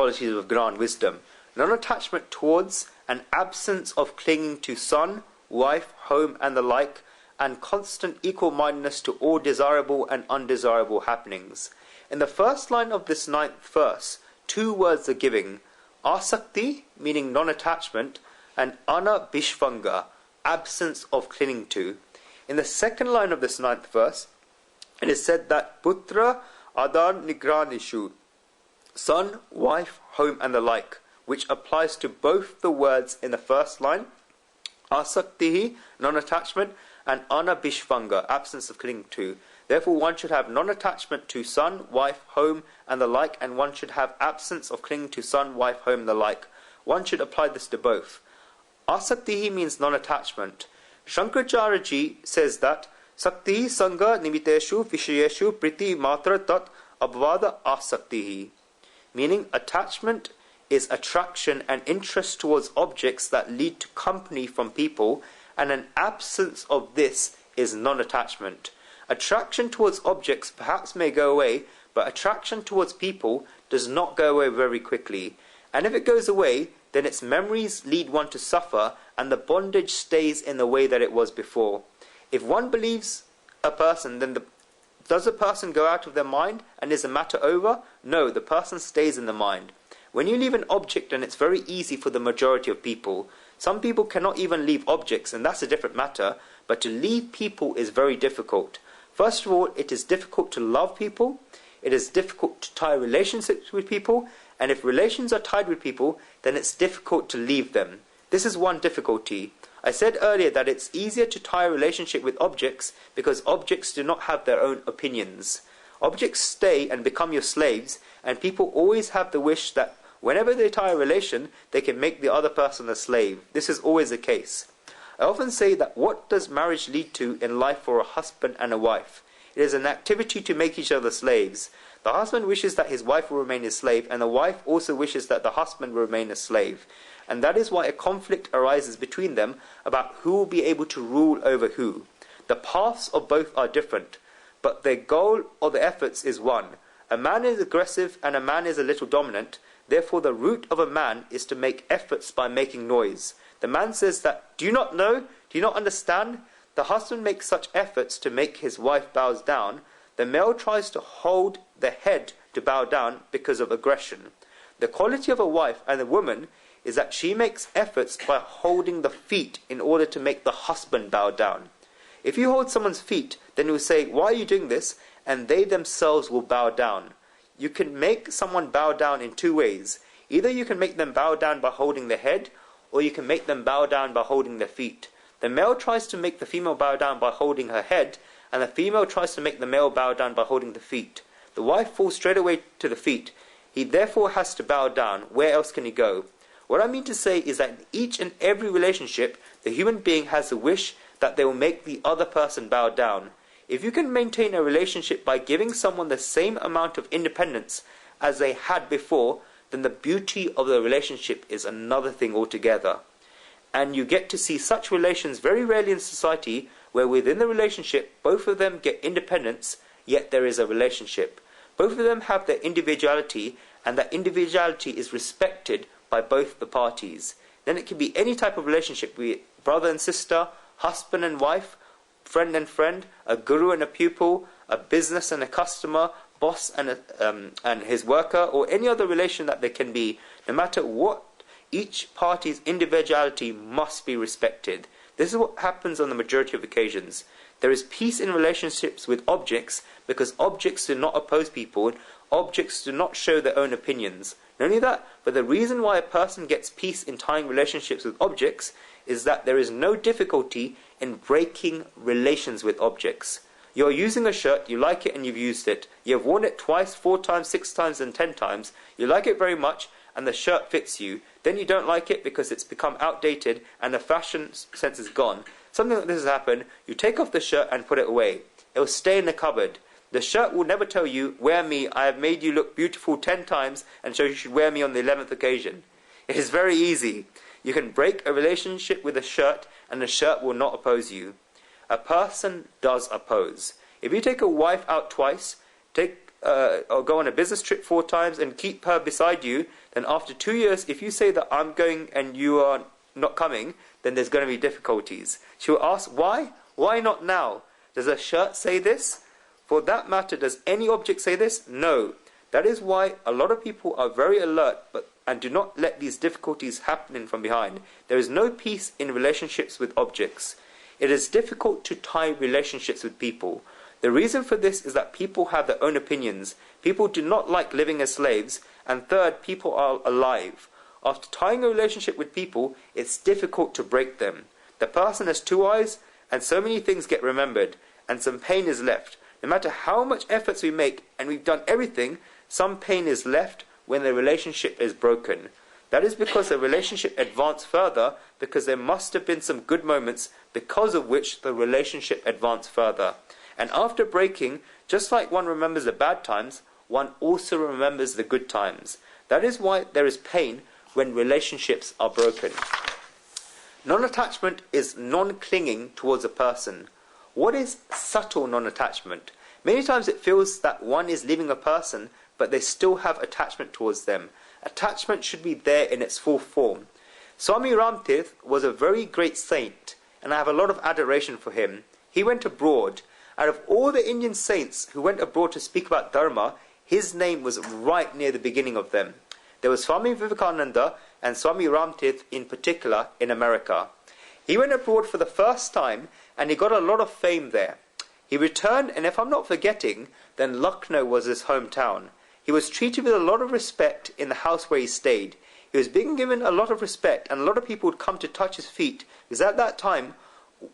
qualities of Gnan, wisdom. Non-attachment towards and absence of clinging to son, wife, home, and the like, and constant equal-mindedness to all desirable and undesirable happenings. In the first line of this 9th verse, 2 words are given: asakti, meaning non-attachment, and anabhishvanga, absence of clinging to. In the second line of this 9th verse, it is said that putra adan nigranishu, son, wife, home, and the like, which applies to both the words in the first line, asaktihi, non-attachment, and anabhishvanga, absence of clinging to. Therefore, one should have non-attachment to son, wife, home, and the like, and one should have absence of clinging to son, wife, home, and the like. One should apply this to both. Asaktihi means non-attachment. Shankaracharya says that saktihi sangha nimiteshu vishayeshu priti matra tat abvada asaktihi, meaning attachment is attraction and interest towards objects that lead to company from people, and an absence of this is non-attachment. Attraction towards objects perhaps may go away, but attraction towards people does not go away very quickly. And if it goes away, then its memories lead one to suffer, and the bondage stays in the way that it was before. If one believes a person, then does the person go out of their mind, and is the matter over? No, the person stays in the mind. When you leave an object, then it's very easy for the majority of people. Some people cannot even leave objects, and that's a different matter, but to leave people is very difficult. First of all, it is difficult to love people, it is difficult to tie relationships with people, and if relations are tied with people, then it's difficult to leave them. This is one difficulty. I said earlier that it's easier to tie a relationship with objects because objects do not have their own opinions. Objects stay and become your slaves, and people always have the wish that whenever they tie a relation, they can make the other person a slave. This is always the case. I often say that what does marriage lead to in life for a husband and a wife? It is an activity to make each other slaves. The husband wishes that his wife will remain his slave, and the wife also wishes that the husband will remain a slave. And that is why a conflict arises between them about who will be able to rule over who. The paths of both are different, but their goal or the efforts is one. A man is aggressive and a man is a little dominant. Therefore, the root of a man is to make efforts by making noise. The man says that, do you not know? Do you not understand? The husband makes such efforts to make his wife bow down. The male tries to hold the head to bow down because of aggression. The quality of a wife and a woman is that she makes efforts by holding the feet in order to make the husband bow down. If you hold someone's feet, then you will say, why are you doing this? And they themselves will bow down. You can make someone bow down in two ways. Either you can make them bow down by holding the head, or you can make them bow down by holding their feet. The male tries to make the female bow down by holding her head, and the female tries to make the male bow down by holding the feet. The wife falls straight away to the feet. He therefore has to bow down. Where else can he go? What I mean to say is that in each and every relationship, the human being has a wish that they will make the other person bow down. If you can maintain a relationship by giving someone the same amount of independence as they had before, then the beauty of the relationship is another thing altogether. And you get to see such relations very rarely in society, where within the relationship, both of them get independence, yet there is a relationship. Both of them have their individuality, and that individuality is respected by both the parties. Then it can be any type of relationship, be it brother and sister, husband and wife, friend and friend, a guru and a pupil, a business and a customer, boss and his worker, or any other relation that there can be. No matter what, each party's individuality must be respected. This is what happens on the majority of occasions. There is peace in relationships with objects because objects do not oppose people, objects do not show their own opinions. Not only that, but the reason why a person gets peace in tying relationships with objects is that there is no difficulty in breaking relations with objects. You're using a shirt, you like it and you've used it. You have worn it twice, 4 times, 6 times and 10 times. You like it very much and the shirt fits you. Then you don't like it because it's become outdated and the fashion sense is gone. Something like this has happened. You take off the shirt and put it away. It will stay in the cupboard. The shirt will never tell you, wear me, I have made you look beautiful 10 times and so you should wear me on the 11th occasion. It is very easy. You can break a relationship with a shirt and the shirt will not oppose you. A person does oppose. If you take a wife out twice, take or go on a business trip 4 times and keep her beside you, then after 2 years, if you say that I'm going and you are not coming, then there's going to be difficulties. She will ask, why? Why not now? Does a shirt say this? For that matter, does any object say this? No. That is why a lot of people are very alert and do not let these difficulties happen from behind. There is no peace in relationships with objects. It is difficult to tie relationships with people. The reason for this is that people have their own opinions. People do not like living as slaves. And third, people are alive. After tying a relationship with people, it's difficult to break them. The person has 2 eyes, and so many things get remembered, and some pain is left. No matter how much efforts we make, and we've done everything, some pain is left when the relationship is broken. That is because the relationship advanced further, because there must have been some good moments, because of which the relationship advanced further. And after breaking, just like one remembers the bad times, one also remembers the good times. That is why there is pain when relationships are broken. Non-attachment is non-clinging towards a person. What is subtle non-attachment? Many times it feels that one is leaving a person, but they still have attachment towards them. Attachment should be there in its full form. Swami Ramtirth was a very great saint, and I have a lot of adoration for him. He went abroad. Out of all the Indian saints who went abroad to speak about Dharma, his name was right near the beginning of them. There was Swami Vivekananda and Swami Ramtirth in particular in America. He went abroad for the first time and he got a lot of fame there. He returned, and if I'm not forgetting, then Lucknow was his hometown. He was treated with a lot of respect in the house where he stayed. He was being given a lot of respect, and a lot of people would come to touch his feet, because at that time,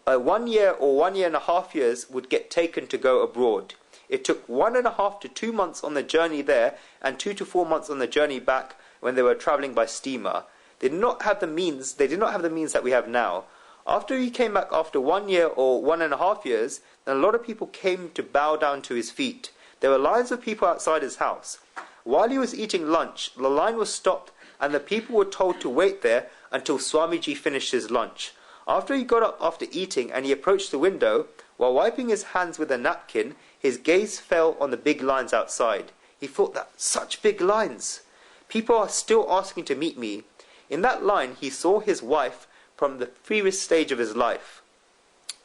1 year or 1.5 years would get taken to go abroad. It took 1.5 to 2 months on the journey there, and 2 to 4 months on the journey back when they were travelling by steamer. They did not have the means that we have now. After he came back after 1 year or 1.5 years, then a lot of people came to bow down to his feet. There were lines of people outside his house. While he was eating lunch, the line was stopped and the people were told to wait there until Swamiji finished his lunch. After he got up after eating and he approached the window, while wiping his hands with a napkin, his gaze fell on the big lines outside. He thought that such big lines. People are still asking to meet me. In that line, he saw his wife from the previous stage of his life.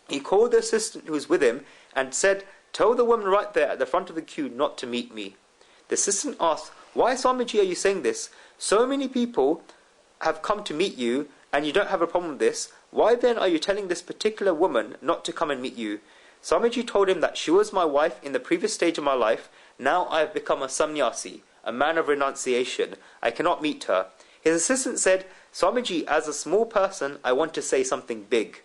He called the assistant who was with him and said, "Tell the woman right there at the front of the queue not to meet me." The assistant asked, "Why, Swamiji, are you saying this? So many people have come to meet you and you don't have a problem with this. Why then are you telling this particular woman not to come and meet you?" Swamiji told him that she was my wife in the previous stage of my life. Now I have become a sannyasi, a man of renunciation. I cannot meet her. His assistant said, "Swamiji, as a small person, I want to say something big.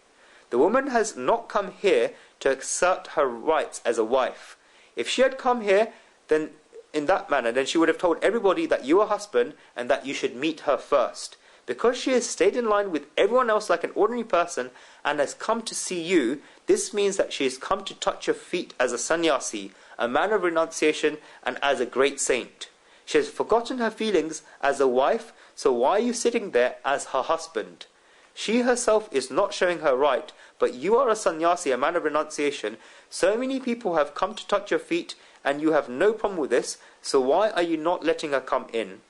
The woman has not come here to assert her rights as a wife. If she had come here, then in that manner, then she would have told everybody that you are husband and that you should meet her first. Because she has stayed in line with everyone else like an ordinary person and has come to see you, this means that she has come to touch your feet as a sannyasi, a man of renunciation, and as a great saint. She has forgotten her feelings as a wife, so why are you sitting there as her husband? She herself is not showing her right, but you are a sannyasi, a man of renunciation. So many people have come to touch your feet, and you have no problem with this, so why are you not letting her come in?"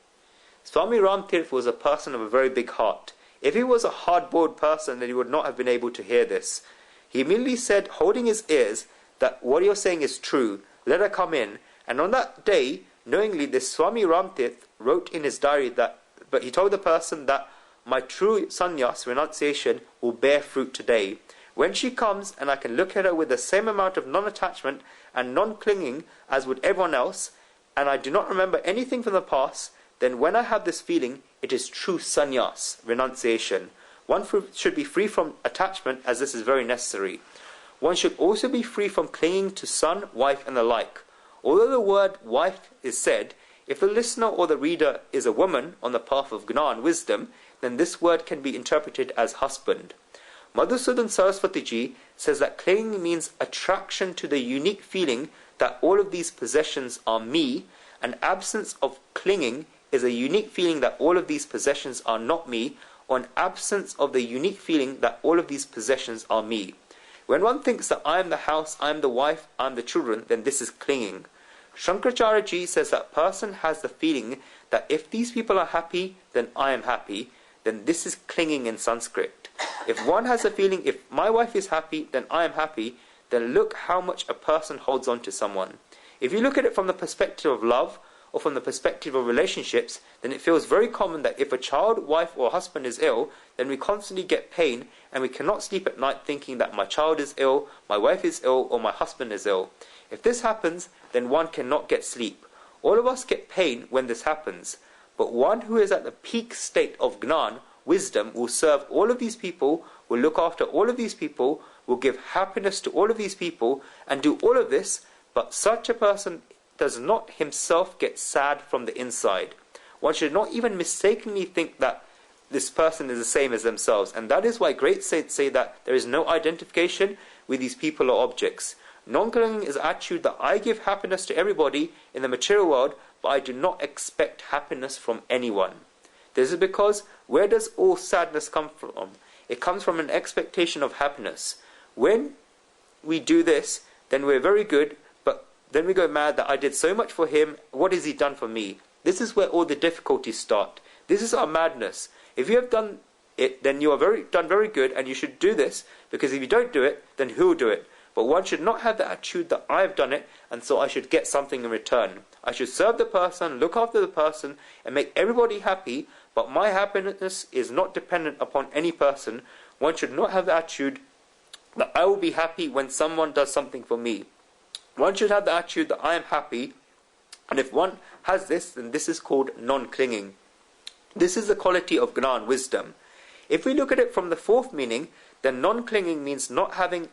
Swami Ramtirth was a person of a very big heart. If he was a hard-boiled person, then he would not have been able to hear this. He immediately said, holding his ears, that what you're saying is true, let her come in. And on that day, knowingly, this Swami Ramtirth wrote in his diary but he told the person that my true sannyas, renunciation, will bear fruit today. When she comes and I can look at her with the same amount of non-attachment and non-clinging as would everyone else, and I do not remember anything from the past, then when I have this feeling, it is true sannyas, renunciation. One should be free from attachment, as this is very necessary. One should also be free from clinging to son, wife, and the like. Although the word wife is said, if the listener or the reader is a woman on the path of gnana and wisdom, then this word can be interpreted as husband. Madhusudan Saraswati Ji says that clinging means attraction to the unique feeling that all of these possessions are me, and absence of clinging is a unique feeling that all of these possessions are not me, or an absence of the unique feeling that all of these possessions are me. When one thinks that I am the house, I am the wife, I am the children, then this is clinging. Shankaracharya Ji says that person has the feeling that if these people are happy, then I am happy, then this is clinging in Sanskrit. If one has a feeling, if my wife is happy, then I am happy, then look how much a person holds on to someone. If you look at it from the perspective of love, or from the perspective of relationships, then it feels very common that if a child, wife, or husband is ill, then we constantly get pain, and we cannot sleep at night thinking that my child is ill, my wife is ill, or my husband is ill. If this happens, then one cannot get sleep. All of us get pain when this happens, but one who is at the peak state of Gnan, wisdom, will serve all of these people, will look after all of these people, will give happiness to all of these people, and do all of this, but such a person does not himself get sad from the inside. One should not even mistakenly think that this person is the same as themselves, and that is why great saints say that there is no identification with these people or objects. Non-clinging is an attitude that I give happiness to everybody in the material world, but I do not expect happiness from anyone. This is because, where does all sadness come from? It comes from an expectation of happiness. When we do this, then we're very good, but then we go mad that I did so much for him, what has he done for me? This is where all the difficulties start. This is our madness. If you have done it, then you are done very good, and you should do this, because if you don't do it, then who will do it? But one should not have the attitude that I have done it, and so I should get something in return. I should serve the person, look after the person, and make everybody happy, but my happiness is not dependent upon any person. One should not have the attitude that I will be happy when someone does something for me. One should have the attitude that I am happy, and if one has this, then this is called non-clinging. This is the quality of Gnan, wisdom. If we look at it from the fourth meaning, then non-clinging means not having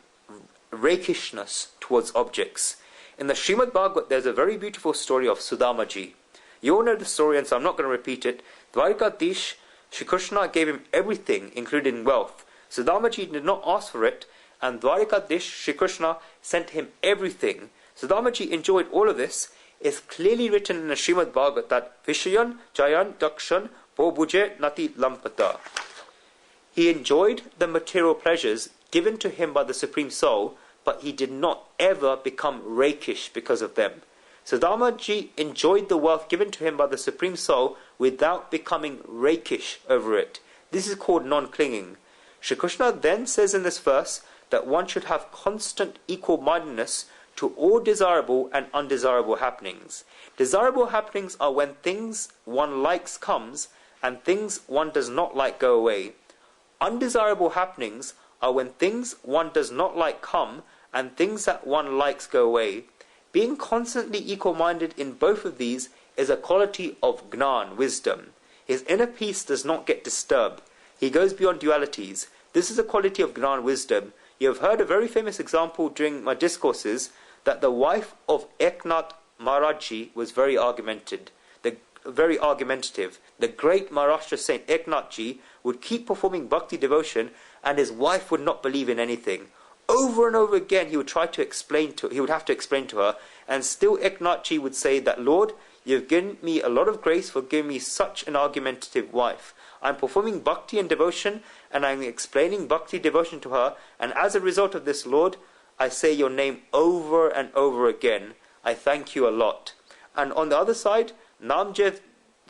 rakishness towards objects. In the Srimad Bhagavad, there's a very beautiful story of Sudamaji. You all know the story, and so I'm not going to repeat it. Dwarikadish, Shri Krishna gave him everything, including wealth. Sudamaji did not ask for it, and Dwarikadish, Shri Krishna, sent him everything. Sudamaji enjoyed all of this. It's clearly written in the Srimad Bhagavad that Vishayan Jayan Dakshan Bobuje Nati Lampata. He enjoyed the material pleasures given to him by the Supreme Soul, but he did not ever become rakish because of them. Sudamaji enjoyed the wealth given to him by the Supreme Soul without becoming rakish over it. This is called non-clinging. Shri Krishna then says in this verse that one should have constant equal-mindedness to all desirable and undesirable happenings. Desirable happenings are when things one likes comes and things one does not like go away. Undesirable happenings are when things one does not like come and things that one likes go away. Being constantly equal-minded in both of these is a quality of Gnan, wisdom. His inner peace does not get disturbed. He goes beyond dualities. This is a quality of Gnan, wisdom. You have heard a very famous example during my discourses that the wife of Eknath Maharajji was very argumentative. The great Maharashtra saint Eknathji would keep performing bhakti devotion, and his wife would not believe in anything. Over and over again, he would have to explain to her, and still Eknathji would say that, Lord, you've given me a lot of grace for giving me such an argumentative wife. I'm performing bhakti and devotion, and I'm explaining bhakti devotion to her, and as a result of this, Lord, I say your name over and over again. I thank you a lot. And on the other side, Namdev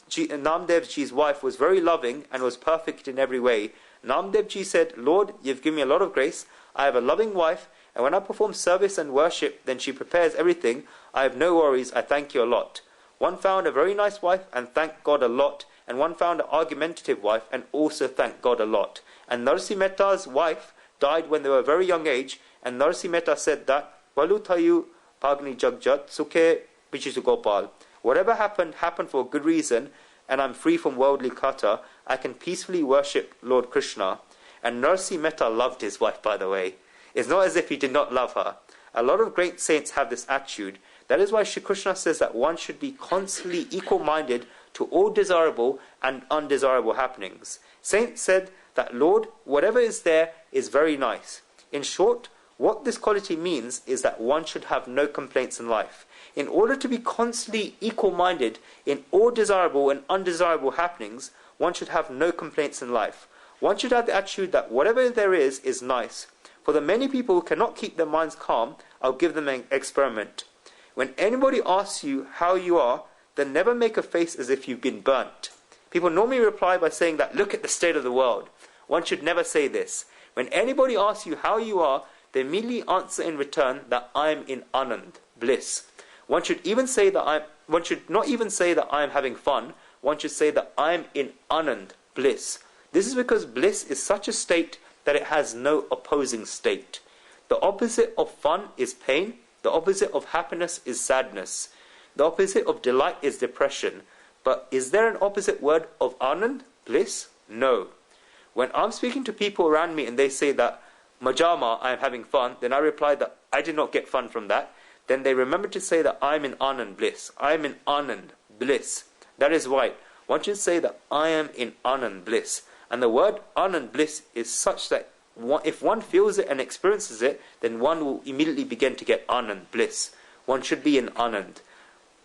Ji's wife was very loving and was perfect in every way. Namdev Ji said, Lord, you've given me a lot of grace. I have a loving wife, and when I perform service and worship, then she prepares everything. I have no worries. I thank you a lot. One found a very nice wife and thanked God a lot, and one found an argumentative wife and also thanked God a lot. And Narsi Mehta's wife died when they were a very young age, and Narsi Mehta said that, Valuthayu Pagni Jagjat Sukhe Gopal. Whatever happened for a good reason, and I'm free from worldly clutter. I can peacefully worship Lord Krishna. And Narsi Mehta loved his wife, by the way. It's not as if he did not love her. A lot of great saints have this attitude. That is why Shri Krishna says that one should be constantly equal-minded to all desirable and undesirable happenings. Saints said that, Lord, whatever is there is very nice. In short, what this quality means is that one should have no complaints in life. In order to be constantly equal-minded in all desirable and undesirable happenings, one should have no complaints in life. One should have the attitude that whatever there is nice. For the many people who cannot keep their minds calm, I'll give them an experiment. When anybody asks you how you are, then never make a face as if you've been burnt. People normally reply by saying that, look at the state of the world. One should never say this. When anybody asks you how you are, they immediately answer in return that I am in anand, bliss. One should not even say that I am having fun. One should say that I am in anand, bliss. This is because bliss is such a state that it has no opposing state. The opposite of fun is pain. The opposite of happiness is sadness. The opposite of delight is depression. But is there an opposite word of anand, bliss? No. When I'm speaking to people around me and they say that, Majama, I am having fun, then I reply that I did not get fun from that. Then they remember to say that I am in anand, bliss. I am in anand, bliss. That is why one should say that I am in anand, bliss. And the word anand, bliss is such that if one feels it and experiences it, then one will immediately begin to get anand, bliss. One should be in anand.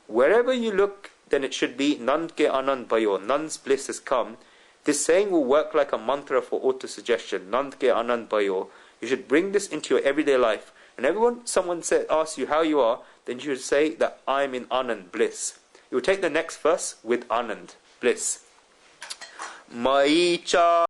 Wherever you look, then it should be Nand ke anand bhayo, none's bliss has come. This saying will work like a mantra for auto-suggestion. Nand ke anand bhayo. You should bring this into your everyday life. Whenever someone asks you how you are, then you should say that I am in anand, bliss. You will take the next verse with anand, bliss. Maicha